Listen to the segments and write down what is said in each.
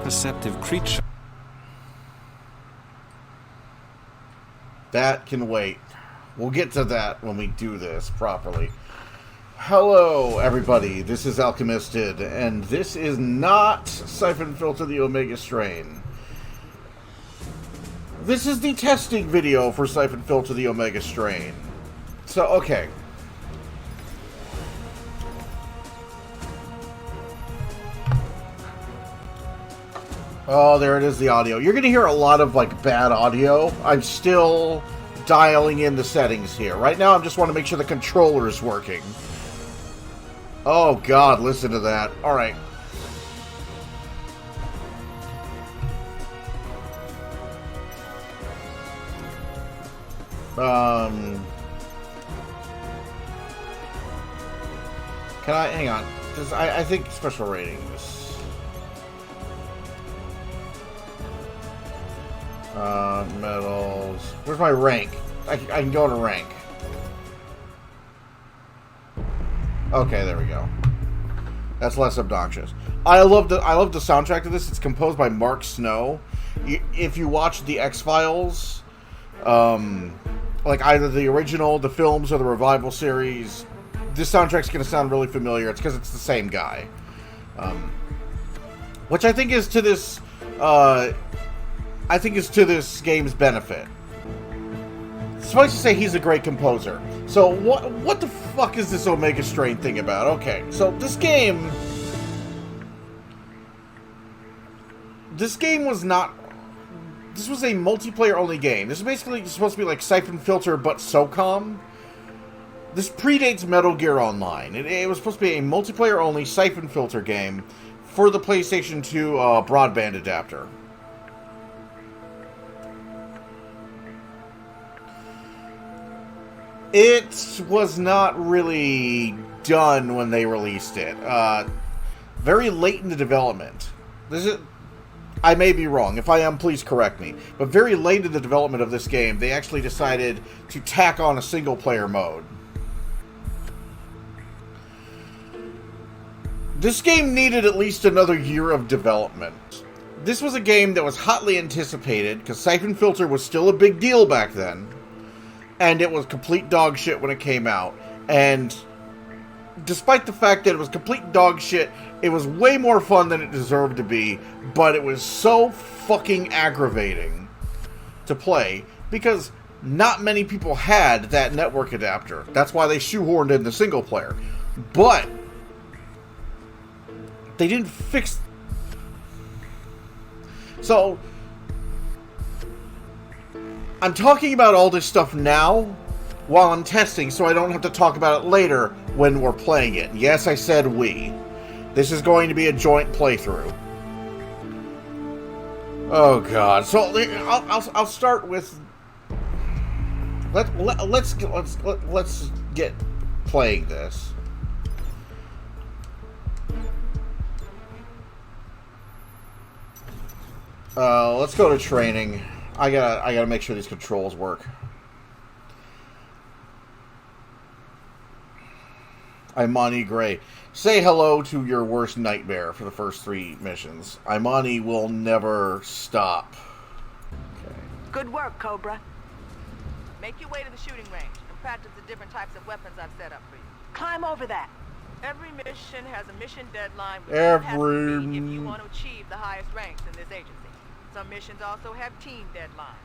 perceptive creature. That can wait. We'll get to that when we do this properly. Hello, everybody. This is Alchemisted, and this is not Siphon Filter the Omega Strain. This is the testing video for Siphon Filter the Omega Strain. So, okay. Oh, there it is, the audio. You're going to hear a lot of, like, bad audio. I'm still dialing in the settings here. Right now, I just want to make sure the controller is working. Oh, God, listen to that. All right. Can I, hang on. I think special ratings. Medals. Where's my rank? I can go to rank. Okay, there we go. That's less obnoxious. I love the soundtrack to this. It's composed by Mark Snow. If you watch the X-Files, like either the original, the films, or the revival series, this soundtrack's going to sound really familiar. It's because it's the same guy. Which I think is to this game's benefit. Suffice to say, he's a great composer. So what the fuck is this Omega Strain thing about? Okay, so this game was not... This was a multiplayer-only game. This is basically supposed to be like Siphon Filter, but SOCOM. This predates Metal Gear Online. It was supposed to be a multiplayer-only Siphon Filter game for the PlayStation 2 broadband adapter. It was not really done when they released it. Very late in the development. I may be wrong. If I am, please correct me. But very late in the development of this game, they actually decided to tack on a single-player mode. This game needed at least another year of development. This was a game that was hotly anticipated, because Siphon Filter was still a big deal back then. And it was complete dog shit when it came out. And despite the fact that it was complete dog shit, it was way more fun than it deserved to be. But it was so fucking aggravating to play because not many people had that network adapter. That's why they shoehorned in the single player. But they didn't fix... So... I'm talking about all this stuff now while I'm testing so I don't have to talk about it later when we're playing it. Yes, I said we. This is going to be a joint playthrough. Oh god. So I'll start with let's get playing this. Let's go to training. I gotta make sure these controls work. Imani Gray. Say hello to your worst nightmare for the first 3 missions. Imani will never stop. Okay. Good work, Cobra. Make your way to the shooting range and practice the different types of weapons I've set up for you. Climb over that. Every mission has a mission deadline which has to be if you want to achieve the highest ranks in this agency. Some missions also have team deadlines.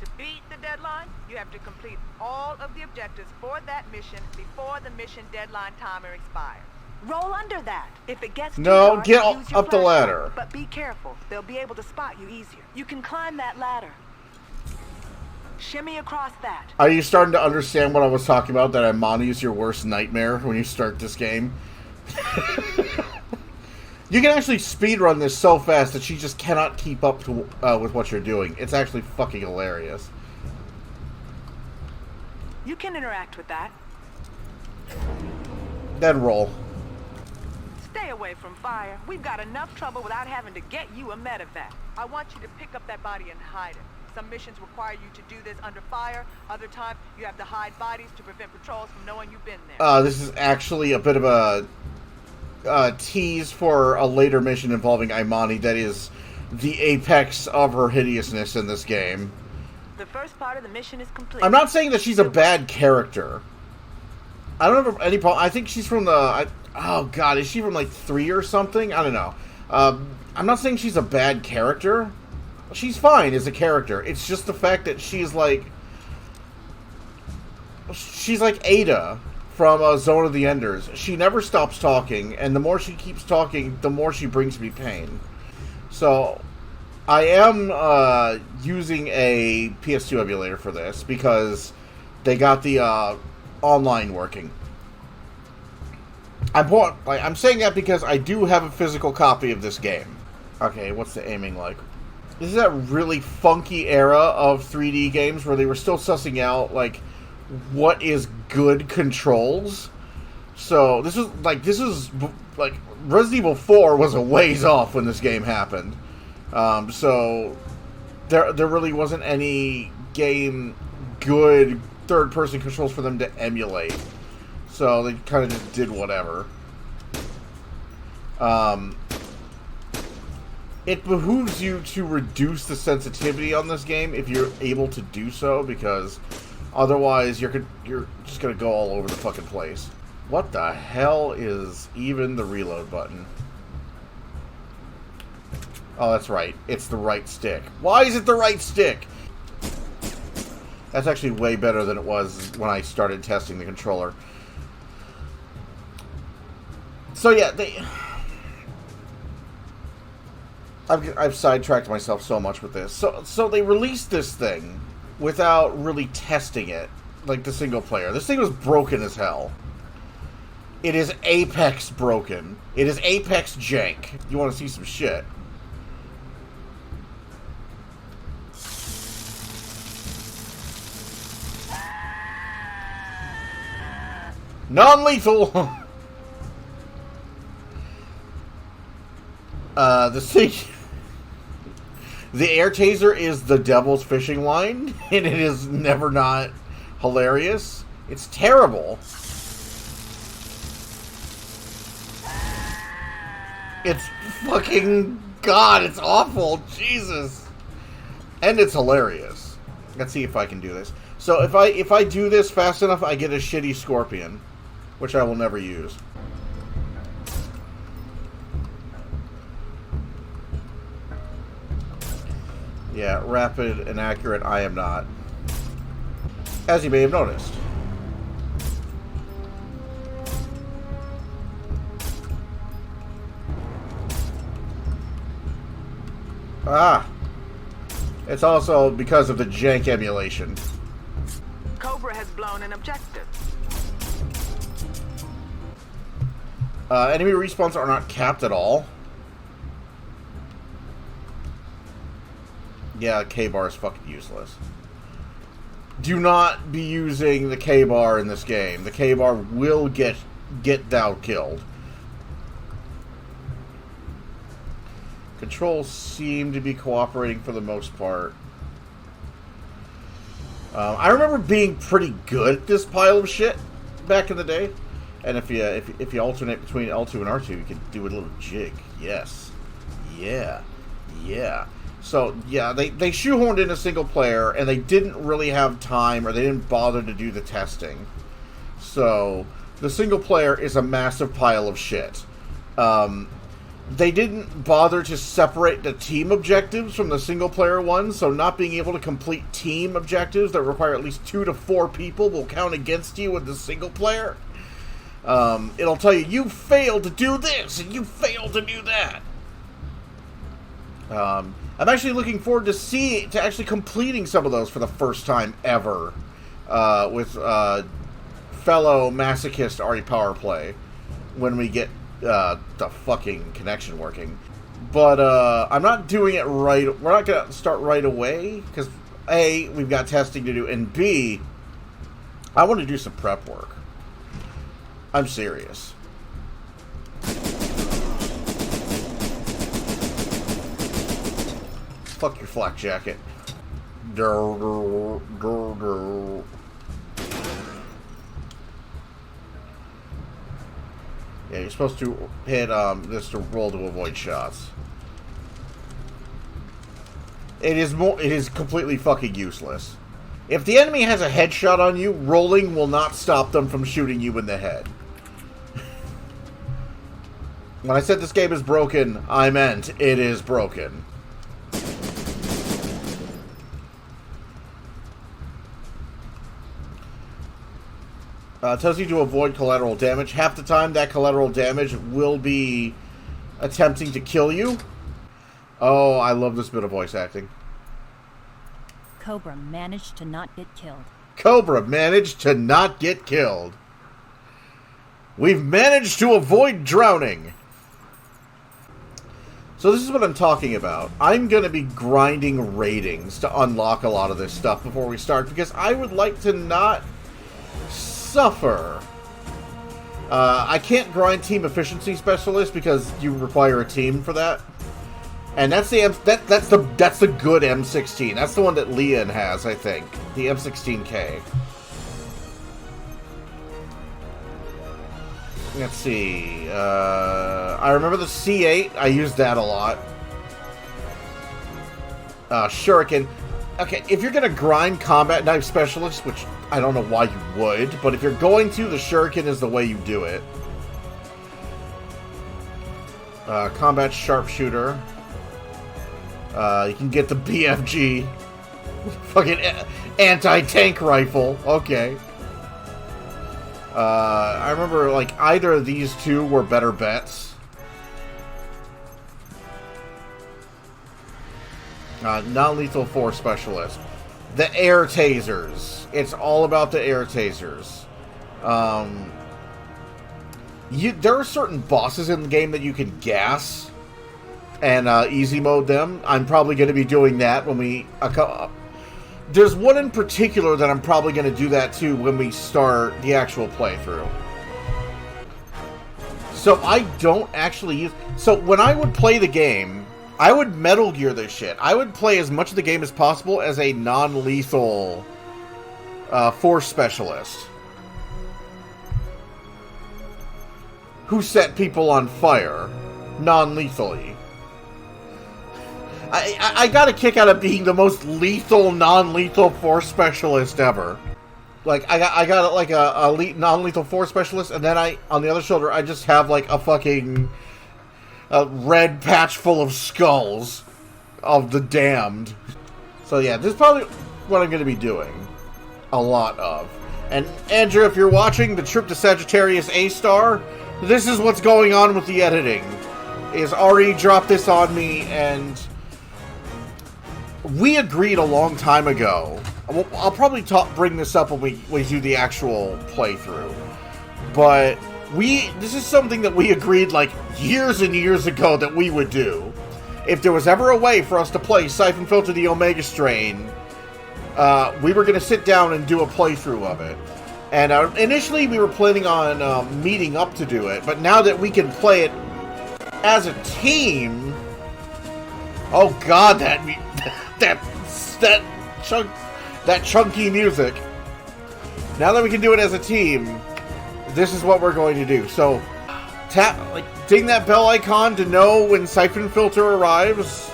To beat the deadline, you have to complete all of the objectives for that mission before the mission deadline timer expires. Roll under that. If it gets too dark, get use your up the ladder. But be careful. They'll be able to spot you easier. You can climb that ladder. Shimmy across that. Are you starting to understand what I was talking about? That Imani is your worst nightmare when you start this game? You can actually speedrun this so fast that she just cannot keep up to, with what you're doing. It's actually fucking hilarious. You can interact with that. Then roll. Stay away from fire. We've got enough trouble without having to get you a medevac. I want you to pick up that body and hide it. Some missions require you to do this under fire. Other times, you have to hide bodies to prevent patrols from knowing you've been there. This is actually a bit of a tease for a later mission involving Imani that is the apex of her hideousness in this game. The first part of the mission is complete. I'm not saying that she's a bad character. I don't have any problem. I think she's from the... oh, God. Is she from, like, 3 or something? I don't know. I'm not saying she's a bad character. She's fine as a character. It's just the fact that she's like... She's like Ada from Zone of the Enders. She never stops talking, and the more she keeps talking, the more she brings me pain. So, I am using a PS2 emulator for this, because they got the online working. I'm saying that because I do have a physical copy of this game. Okay, what's the aiming like? This is that really funky era of 3D games where they were still sussing out, like, what is good controls. So, this is, like, Resident Evil 4 was a ways off when this game happened. So, there really wasn't any game good third-person controls for them to emulate. So, they kind of just did whatever. It behooves you to reduce the sensitivity on this game if you're able to do so, because otherwise you're just gonna go all over the fucking place. What the hell is even the reload button? Oh, that's right. It's the right stick. Why is it the right stick? That's actually way better than it was when I started testing the controller. So yeah, I've sidetracked myself so much with this. So they released this thing without really testing it, like the single player. This thing was broken as hell. It is apex broken. It is apex jank. You want to see some shit? Non-lethal. The air taser is the devil's fishing line, and it is never not hilarious. It's terrible. It's fucking... God, it's awful. Jesus. And it's hilarious. Let's see if I can do this. So if I do this fast enough, I get a shitty scorpion, which I will never use. Yeah, rapid and accurate, I am not. As you may have noticed. Ah! It's also because of the jank emulation. Cobra has blown an objective. Enemy respawns are not capped at all. Yeah, K-bar is fucking useless. Do not be using the K-bar in this game. The K-bar will get thou killed. Controls seem to be cooperating for the most part. I remember being pretty good at this pile of shit back in the day. And if you alternate between L2 and R2, you can do a little jig. Yes. Yeah. Yeah. So, yeah, they shoehorned in a single player, and they didn't really have time, or they didn't bother to do the testing. So, the single player is a massive pile of shit. They didn't bother to separate the team objectives from the single player ones, so not being able to complete team objectives that require at least 2 to 4 people will count against you with the single player. It'll tell you, you failed to do this, and you failed to do that. I'm actually looking forward to actually completing some of those for the first time ever, with fellow masochist REPOWERPLAY when we get the fucking connection working. But I'm not doing it right. We're not gonna start right away because A, we've got testing to do, and B, I want to do some prep work. I'm serious. Fuck your flak jacket. Yeah, you're supposed to hit this to roll to avoid shots. It is completely fucking useless. If the enemy has a headshot on you, rolling will not stop them from shooting you in the head. When I said this game is broken, I meant it is broken. Tells you to avoid collateral damage. Half the time, that collateral damage will be attempting to kill you. Oh, I love this bit of voice acting. Cobra managed to not get killed. Cobra managed to not get killed. We've managed to avoid drowning. So this is what I'm talking about. I'm going to be grinding ratings to unlock a lot of this stuff before we start, because I would like to not suffer. I can't grind Team Efficiency Specialist because you require a team for that. And that's the that's the good M16. That's the one that Leon has, I think. The M16K. Let's see. I remember the C8. I used that a lot. Shuriken. Okay, if you're gonna grind Combat Knife Specialist, which I don't know why you would, but if you're going to, the Shuriken is the way you do it. Combat Sharpshooter. You can get the BFG. Fucking anti-tank rifle. Okay. I remember, like, either of these two were better bets. Non-lethal force specialist. The air tasers. It's all about the air tasers. There are certain bosses in the game that you can gas and easy mode them. I'm probably going to be doing that when we... there's one in particular that I'm probably going to do that too when we start the actual playthrough. So I don't actually use... So when I would play the game, I would Metal Gear this shit. I would play as much of the game as possible as a non-lethal force specialist who set people on fire non-lethally. I got a kick out of being the most lethal, non-lethal force specialist ever. Like, I got like a non-lethal force specialist, and then on the other shoulder, I just have like a fucking red patch full of skulls of the damned. So yeah, this is probably what I'm going to be doing a lot of. And Andrew, if you're watching the trip to Sagittarius A-Star, this is what's going on with the editing. Is Ari dropped this on me, and we agreed a long time ago. I'll probably bring this up when we do the actual playthrough. But this is something that we agreed like years and years ago that we would do. If there was ever a way for us to play Siphon Filter the Omega Strain, we were going to sit down and do a playthrough of it. And initially we were planning on meeting up to do it, but now that we can play it as a team... Oh god, that chunky music. Now that we can do it as a team, this is what we're going to do. So, ding that bell icon to know when Siphon Filter arrives.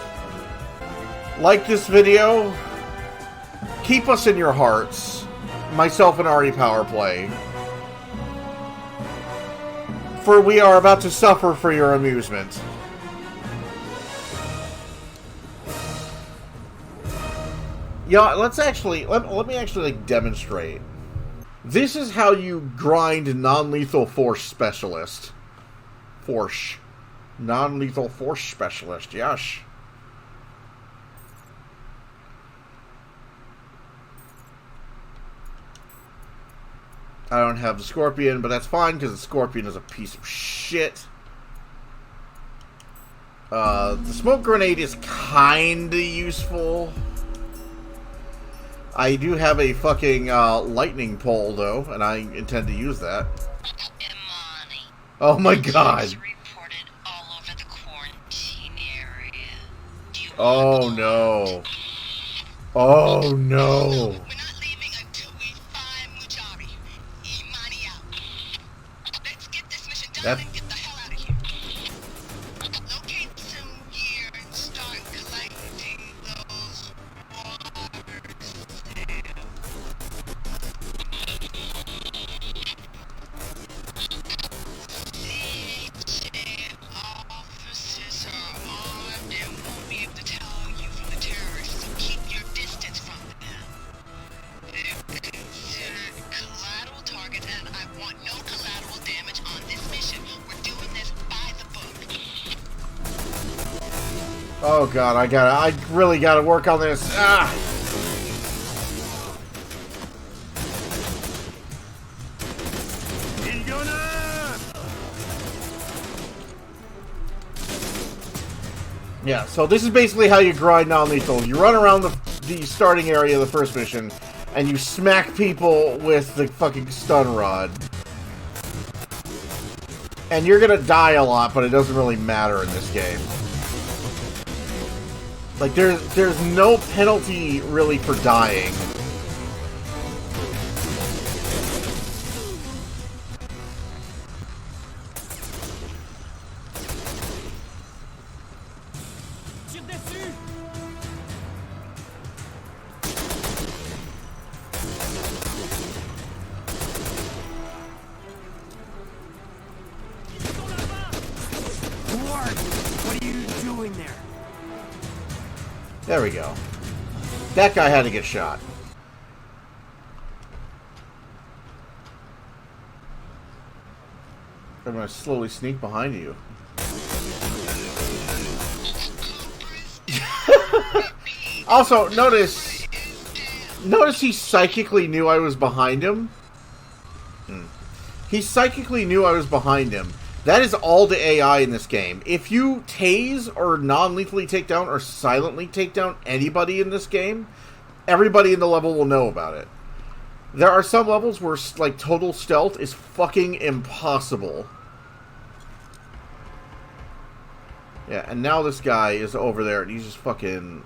Like this video. Keep us in your hearts. Myself and REPOWERPLAY. For we are about to suffer for your amusement. Yeah, let me actually like demonstrate. This is how you grind non-lethal force specialist. Non-lethal force specialist, yes. I don't have the Scorpion, but that's fine because the Scorpion is a piece of shit. The smoke grenade is kinda useful. I do have a fucking lightning pole, though, and I intend to use that. Imani. Oh my god. Reported all over the quarantine area. Oh no. Oh no. We're not leaving until we find Mujari. Imani out. Let's get this mission done and get the hell out of here. Locate some gear and start collecting those Oh god, I really gotta work on this. Ah! Yeah, so this is basically how you grind non-lethal. You run around the starting area of the first mission, and you smack people with the fucking stun rod. And you're gonna die a lot, but it doesn't really matter in this game. Like, there's no penalty, really, for dying. There we go. That guy had to get shot. I'm gonna slowly sneak behind you. Also, notice he psychically knew I was behind him. He psychically knew I was behind him. That is all the AI in this game. If you tase or non-lethally take down or silently take down anybody in this game, everybody in the level will know about it. There are some levels where, like, total stealth is fucking impossible. Yeah, and now this guy is over there and he's just fucking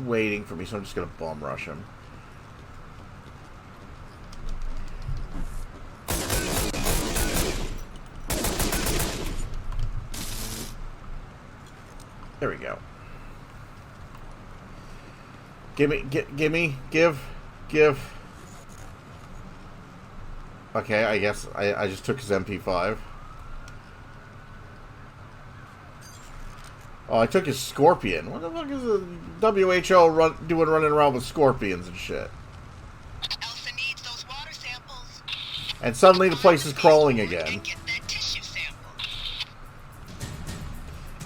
waiting for me, so I'm just gonna bomb rush him. There we go. Give. Okay, I guess I just took his MP5. Oh, I took his Scorpion. What the fuck is the WHO running around with scorpions and shit? Elsa needs those water samples. And suddenly the place is crawling again.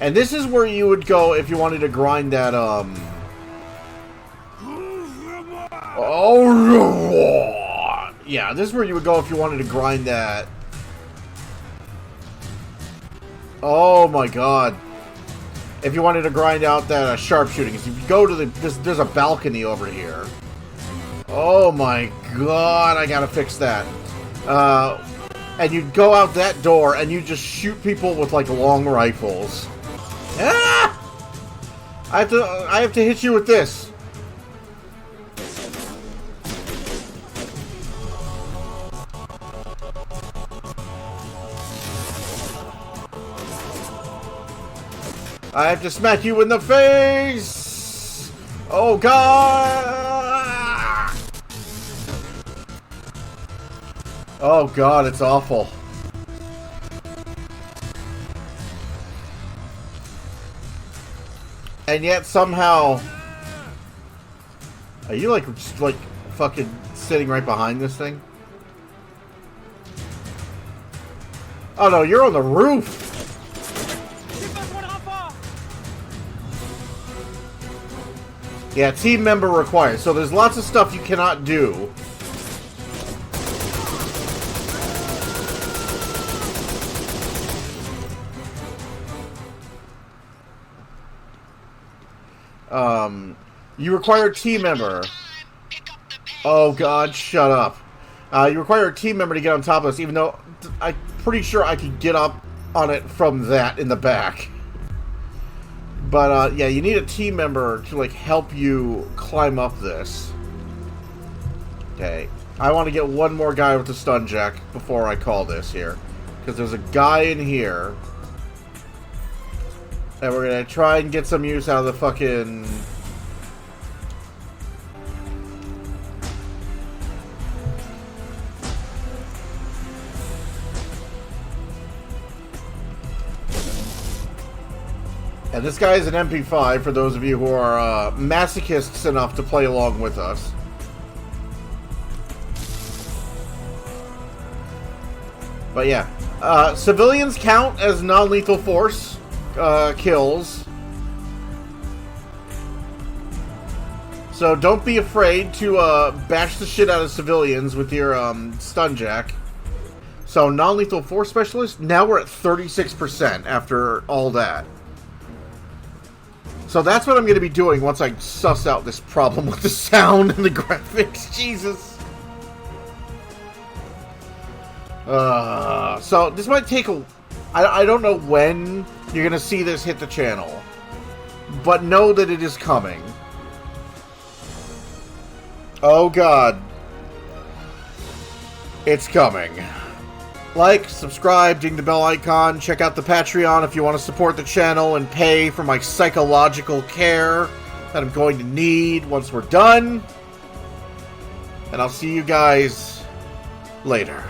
And this is where you would go if you wanted to grind that, Oh, yeah, this is where you would go if you wanted to grind that. Oh my god. If you wanted to grind out that sharpshooting. If you go to there's a balcony over here. Oh my god, I gotta fix that. And you'd go out that door and you just shoot people with, like, long rifles. Ah! I have to hit you with this. I have to smack you in the face. Oh god. Oh god, it's awful. And yet somehow... Are you like, just like fucking sitting right behind this thing? Oh no, you're on the roof! Yeah, team member required. So there's lots of stuff you cannot do. You require a team member. Oh god, shut up. You require a team member to get on top of us, even though I'm pretty sure I could get up on it from that in the back. But, yeah, you need a team member to, like, help you climb up this. Okay. I want to get one more guy with the stun jack before I call this here. Because there's a guy in here. And we're going to try and get some use out of the fucking... And this guy is an MP5, for those of you who are masochists enough to play along with us. But yeah, civilians count as non-lethal force kills. So don't be afraid to bash the shit out of civilians with your stun jack. So non-lethal force specialist, now we're at 36% after all that. So that's what I'm going to be doing once I suss out this problem with the sound and the graphics. Jesus. So this might take a... I don't know when you're going to see this hit the channel. But know that it is coming. Oh god. It's coming. Like, subscribe, ding the bell icon, check out the Patreon if you want to support the channel and pay for my psychological care that I'm going to need once we're done. And I'll see you guys later.